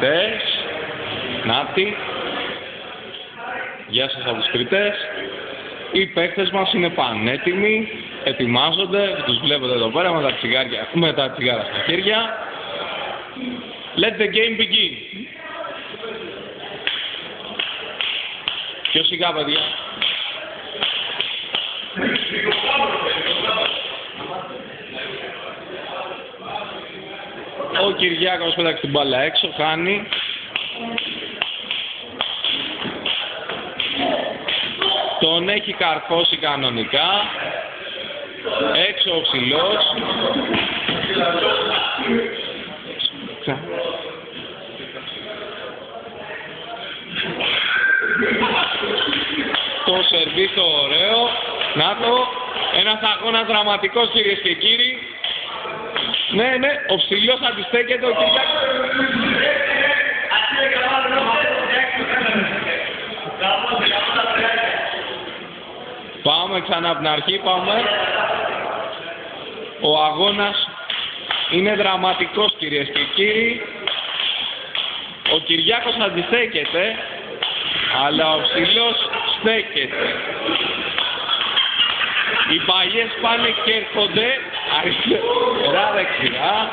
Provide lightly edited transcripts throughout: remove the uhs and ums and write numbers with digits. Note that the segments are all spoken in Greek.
κριτές. Νάτι. Γεια σας από τους κριτές. Οι παίκτες μας είναι πανέτοιμοι, ετοιμάζονται, τους βλέπετε εδώ πέρα με τα τσιγάρα στα χέρια. Let the game begin. Πιο σιγά, παιδιά. Ο Κυριάκος πέταξε την μπάλα έξω, χάνει. Τον έχει καρφώσει κανονικά. Έξω ο ψηλός. Το σερβί το ωραίο. Να το. Ένας αγώνας δραματικός, κυρίες και κύριοι. Ναι, ο ψηλός αντιστέκεται, ο Κυριάκος. Πάμε ξανά από την αρχή, πάμε. Ο αγώνας είναι δραματικός, κυρίες και κύριοι. Ο Κυριάκος αντιστέκεται, αλλά ο ψηλός στέκεται. Οι παλιές πάνε και έρχονται αριστερά δεξιά.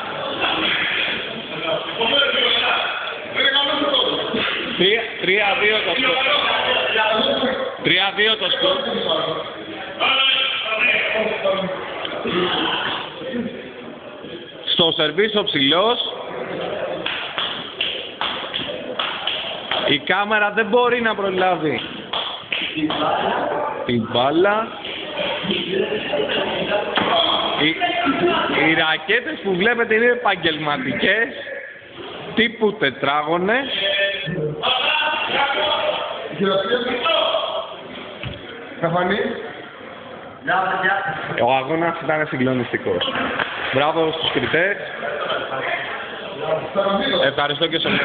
3-2 το σκορ. 3-2 το σκορ. Στο σερβίς ο ψηλός. Η κάμερα δεν μπορεί να προλάβει την μπάλα. Οι ρακέτες που βλέπετε είναι επαγγελματικές, τύπου τετράγωνες. Ο αγώνας ήταν συγκλονιστικός. Μπράβο στους κριτές. Ευχαριστώ και σε όλους.